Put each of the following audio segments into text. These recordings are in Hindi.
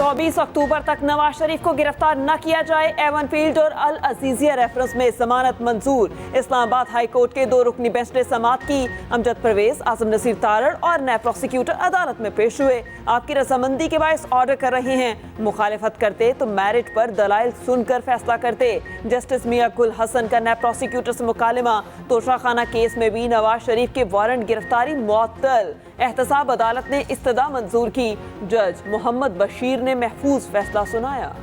24 अक्टूबर तक नवाज शरीफ को गिरफ्तार न किया जाए, एवन फील्ड और अल अजीजिया रेफरेंस में जमानत मंजूर। इस्लामाबाद हाई कोर्ट के 2 रुकनी बेंच ने समाअत की। अमजद परवेज, आजम नसीर तारड़ और नैब प्रोसिक्यूटर अदालत में पेश हुए। आपकी रजामंदी के बायस ऑर्डर कर रहे हैं। मुखालिफत करते तो मैरिट पर दलाइल सुनकर फैसला करते। जस्टिस मियां गुल हसन का नैब प्रोसिक्यूटर से मुकालमा। तोशाखाना केस में भी नवाज शरीफ के वारंट गिरफ्तारी मुअत्तल। एहतसाब अदालत ने इस्तदा मंजूर की। जज मोहम्मद बशीर ने महफूज फैसला सुनाया।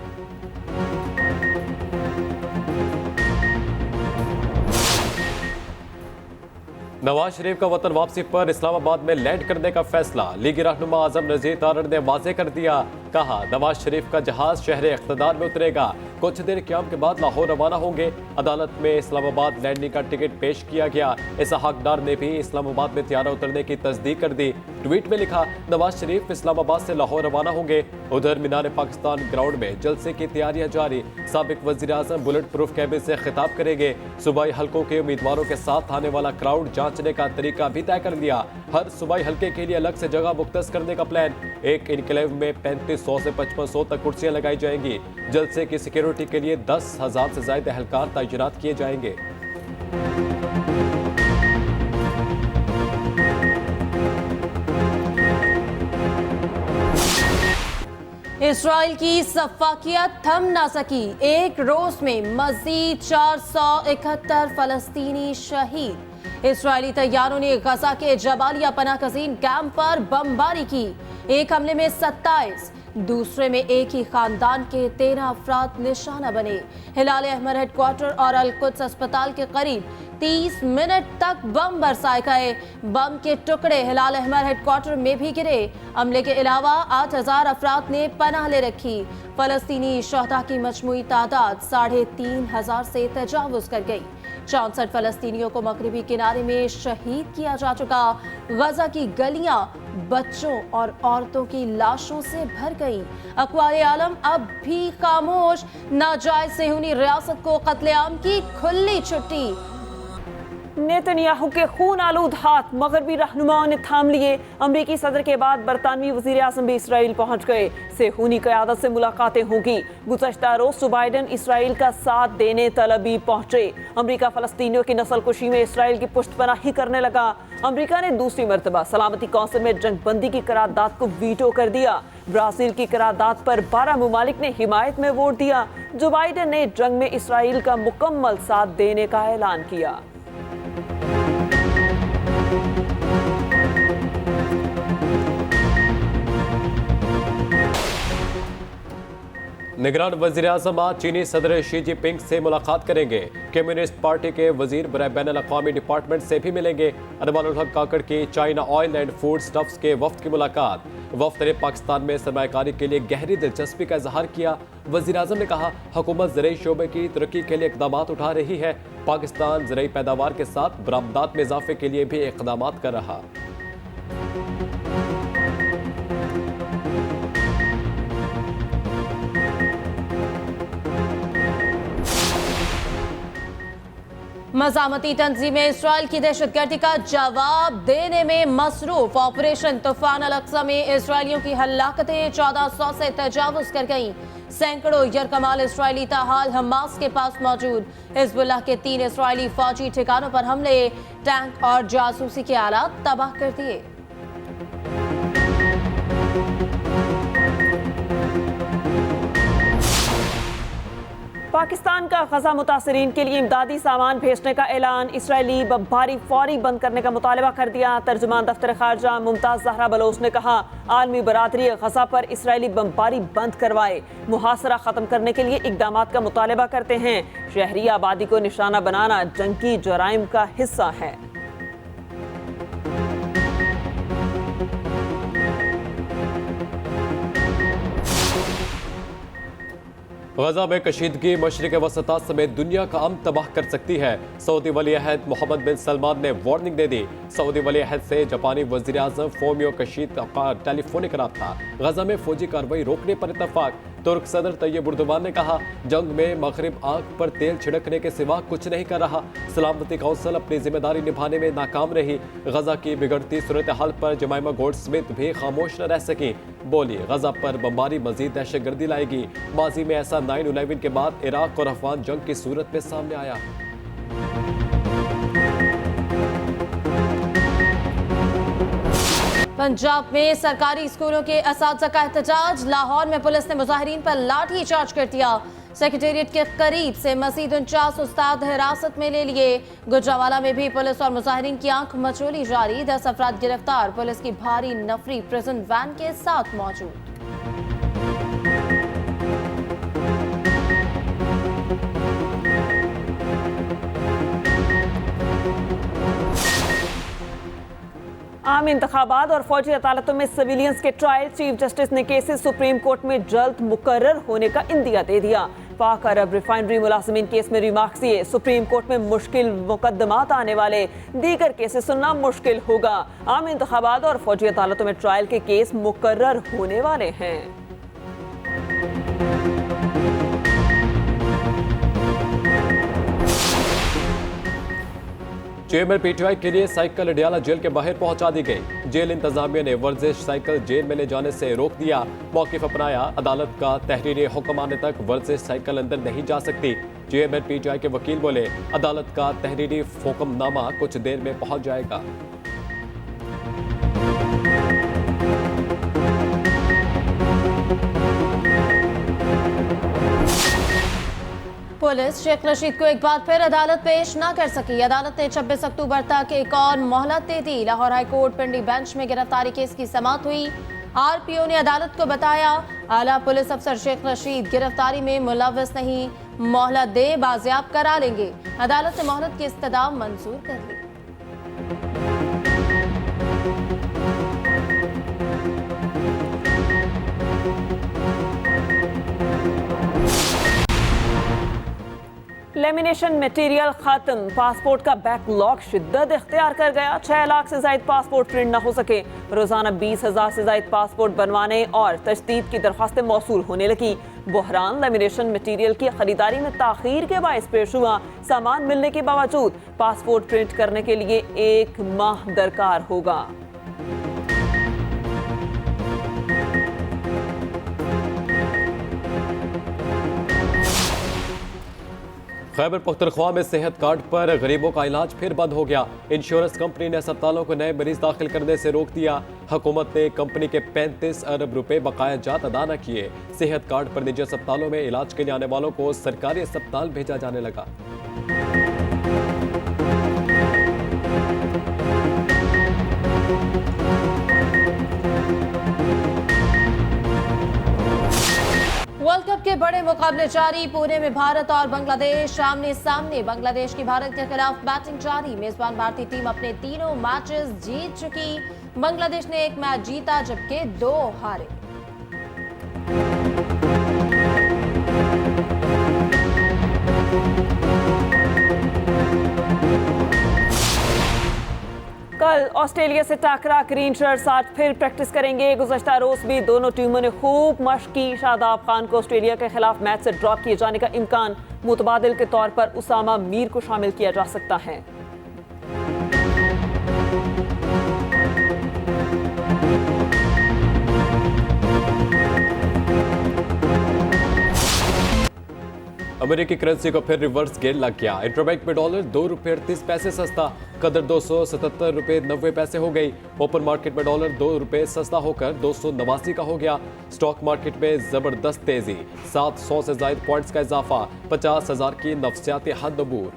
नवाज शरीफ का वतन वापसी पर इस्लामाबाद में लैंड करने का फैसला। लीगी रहनुमा आजम नजीर तारड़ ने वाजे कर दिया। कहा, नवाज शरीफ का जहाज शहर इख्तिदार में उतरेगा। कुछ देर क्याम के बाद लाहौर रवाना होंगे। अदालत में इस्लामाबाद लैंडिंग का टिकट पेश किया गया। इस हकदार ने भी इस्लामाबाद में त्यारा उतरने की तस्दीक कर दी। ट्वीट में लिखा, नवाज शरीफ इस्लामाबाद से लाहौर रवाना होंगे। उधर मीनार पाकिस्तान ग्राउंड में जलसे की तैयारियां जारी। साबिक वजीर आजम बुलेट प्रूफ कैबिन से खिताब करेंगे। सूबाई हल्कों के उम्मीदवारों के साथ आने वाला क्राउड जांचने का तरीका भी तय कर लिया। हर सूबाई हल्के के लिए अलग से जगह मुख्तस करने का प्लान। एक इनक्लेव में 3500 से 5500 तक कुर्सियां लगाई जाएंगी। जलसे की सिक्योरिटी के लिए 10,000 से ज्यादा एहलकार तैनात किए जाएंगे। इसराइल की सफाकियत थम ना सकी। एक रोज में मजीद 471 फलस्तीनी शहीद। इसराइली तैयारों ने गजा के जबालिया पनाहगजीन कैंप पर बमबारी की। एक हमले में 27, दूसरे में एक ही खानदान के 13 अफराद निशाना बने। हिलाल अहमर हेडक्वार्टर और अल कुद्स अस्पताल के करीब 30 मिनट तक बम बरसाए गए। बम के टुकड़े हिलाल अहमर हेडक्वार्टर में भी गिरे। हमले के अलावा 8,000 अफराद ने पनाह ले रखी। फलस्तीनी शहदा की मजमूई तादाद 3,500 से तजावुज कर गई। 64 फलस्तीनियों को मगरिबी किनारे में शहीद किया जा चुका। गजा की गलियां बच्चों और औरतों की लाशों से भर गई। अक़वाल आलम अब भी खामोश। नाजायज सेहूनी रियासत को कत्लेआम की खुली छुट्टी। नेतन्याहू के खून आलूद हाथ मगरबी रहनुमाओं ने थाम लिए। अमरीकी सदर के बाद बरतानवी वजीर आज़म भी इसराइल पहुंच गए। सेहूनी क़यादत से मुलाकातें होंगी। गुज़श्ता रोज जो बाइडन इसराइल का साथ देने तलबी पहुंचे। अमरीका फ़लस्तीनियों की नस्लकुशी में इसराइल की पुष्टपनाही करने लगा। अमरीका ने दूसरी मरतबा सलामती कौंसिल में जंगबंदी की करारदाद को वीटो कर दिया। ब्राज़ील की करारदाद पर 12 मुमालिक ने हिमायत में वोट दिया। जो बाइडन ने जंग में इसराइल का मुकम्मल साथ देने का ऐलान किया। निगरान वज़ीर आज़म आज चीनी सदर शी जिनपिंग से मुलाकात करेंगे। कम्युनिस्ट पार्टी के वजीर बराए बैनुल-अक़वामी डिपार्टमेंट से भी मिलेंगे। अनवार उल हक काकड़ की China oil and food stuffs के वफ्द की मुलाकात। वफ्द ने पाकिस्तान में सरमायाकारी के लिए गहरी दिलचस्पी का इजहार किया। वज़ीर आज़म ने कहा, हुकूमत ज़राई शोबे की तरक्की के लिए इक़दाम उठा रही है। पाकिस्तान ज़राई पैदावार के साथ बरामदात में इजाफे के लिए भी इक़दाम कर रहा। मज़ामती तंजीमें इसराइल की दहशतगर्दी का जवाब देने में मसरूफ। ऑपरेशन तूफान अल-अक्सा में इसराइलियों की हलाकतें 1400 से तजावुज कर गईं। सैकड़ों यरकमाल इसराइली ताहाल हमास के पास मौजूद। हिजबुल्लाह के 3 इसराइली फौजी ठिकानों पर हमले, टैंक और जासूसी के आलात तबाह कर दिए। पाकिस्तान का गजा मुतासरीन के लिए इमदादी सामान भेजने का ऐलान। इसराइली बमबारी फौरी बंद करने का मुतालबा कर दिया। तर्जुमान दफ्तर खारजा मुमताज जहरा बलोच ने कहा, आलमी बरादरी गजा पर इसराइली बमबारी बंद करवाए। मुहासरा खत्म करने के लिए इकदाम का मुतालबा करते हैं। शहरी आबादी को निशाना बनाना जंगी जराइम का हिस्सा है। गजा में कशीदगी मशरिक़ वसता समेत दुनिया का अमन तबाह कर सकती है। सऊदी वली अहद मोहम्मद बिन सलमान ने वार्निंग दे दी। सऊदी वली अहद से जापानी वज़ीर आज़म फोमियो कशीद का टेलीफोनिक रब्ता। गजा में फौजी कार्रवाई रोकने पर इत्तफाक। तुर्क सदर तैयब उर्दुवान ने कहा, जंग में मगरिब आंख पर तेल छिड़कने के सिवा कुछ नहीं कर रहा। सलामती काउंसिल अपनी जिम्मेदारी निभाने में नाकाम रही। गजा की बिगड़ती सूरत हाल पर जमाइमा गोल्डस्मिथ भी खामोश न रह सकी। बोली, गजा पर बमबारी मजीद दहशतगर्दी लाएगी। माजी में ऐसा 9/11 के बाद इराक और अफगान जंग की सूरत में सामने आया। पंजाब में सरकारी स्कूलों के असातिज़ा का एहतजाज। लाहौर में पुलिस ने मुजाहिरीन पर लाठी चार्ज कर दिया। सेक्रेटेरिएट के करीब से मजीद 49 उस्ताद हिरासत में ले लिए। गुजरावाला में भी पुलिस और मुजाहिरीन की आंख मचोली जारी। 10 अफराद गिरफ्तार। पुलिस की भारी नफरी प्रिजन वैन के साथ मौजूद। आम इंतखाबात और फौजी अदालतों में सिविलियंस के ट्रायल। चीफ जस्टिस ने केसेस सुप्रीम कोर्ट में जल्द मुकर्रर होने का इंदिया दे दिया। पाक अरब रिफाइनरी मुलाजिमीन केस में रिमार्क्स दिए। सुप्रीम कोर्ट में मुश्किल मुकदमात आने वाले, दीगर केसेस सुनना मुश्किल होगा। आम इंतखाबात और फौजी अदालतों में ट्रायल के केस मुकर्रर होने वाले हैं। चेयरमैन पीटीआई के लिए साइकिल अडियाला जेल के बाहर पहुंचा दी गई। जेल इंतजामिया ने वर्जिश साइकिल जेल में ले जाने से रोक दिया। मौक़िफ़ अपनाया, अदालत का तहरीरी हुक्म आने तक वर्जिश साइकिल अंदर नहीं जा सकती। चेयरमैन पीटीआई के वकील बोले, अदालत का तहरीरी हुक्मनामा कुछ देर में पहुंच जाएगा। पुलिस शेख रशीद को एक बार फिर अदालत पेश न कर सकी। अदालत ने 26 अक्टूबर तक एक और मोहलत दे दी। लाहौर हाई कोर्ट पिंडी बेंच में गिरफ्तारी केस की समाअत हुई। आरपीओ ने अदालत को बताया, आला पुलिस अफसर शेख रशीद गिरफ्तारी में मुलव्वस नहीं, मोहलत दे बाजियाब करा लेंगे। अदालत ने मोहलत की इस्तदा मंजूर कर ली। लेमिनेशन मटेरियल खत्म। पासपोर्ट का बैकलॉग शिद्दत इख्तियार कर गया। 6 लाख से ज्यादा पासपोर्ट प्रिंट न हो सके। रोजाना 20,000 से ज्यादा पासपोर्ट बनवाने और तजदीद की दरख्वास्तें मौसूल होने लगी। बहरान लेमिनेशन मटेरियल की खरीदारी में ताखीर के बायस पेश हुआ। सामान मिलने के बावजूद पासपोर्ट प्रिंट करने के लिए 1 माह दरकार होगा। खैबर पख्तूनख्वा में सेहत कार्ड पर गरीबों का इलाज फिर बंद हो गया। इंश्योरेंस कंपनी ने अस्पतालों को नए मरीज दाखिल करने से रोक दिया। हुकूमत ने कंपनी के 35 अरब रुपए बकाया जात अदा न किए। सेहत कार्ड पर निजी अस्पतालों में इलाज के लिए आने वालों को सरकारी अस्पताल भेजा जाने लगा। वर्ल्ड कप के बड़े मुकाबले जारी। पुणे में भारत और बांग्लादेश आमने सामने। बांग्लादेश की भारत के खिलाफ बैटिंग जारी। मेजबान भारतीय टीम अपने तीनों मैचेस जीत चुकी। बांग्लादेश ने 1 मैच जीता जबकि 2 हारे। कल ऑस्ट्रेलिया से टाकरा ग्रीन शर्ट्स आज फिर प्रैक्टिस करेंगे। गुज़श्ता रोज भी दोनों टीमों ने खूब मशक की। शादाब खान को ऑस्ट्रेलिया के खिलाफ मैच से ड्रॉप किए जाने का इम्कान। मुतबादिल के तौर पर उसामा मीर को शामिल किया जा सकता है। अमेरिकी करेंसी को फिर रिवर्स गेयर लग गया। इंटरबैंक में डॉलर 2 रुपये 38 पैसे सस्ता, कदर 277 रुपये 90 पैसे हो गई। ओपन मार्केट में डॉलर 2 रुपये सस्ता होकर 289 का हो गया। स्टॉक मार्केट में जबरदस्त तेजी, 700 से ज्यादा पॉइंट्स का इजाफा, 50,000 की नफसियाती हद अबूर।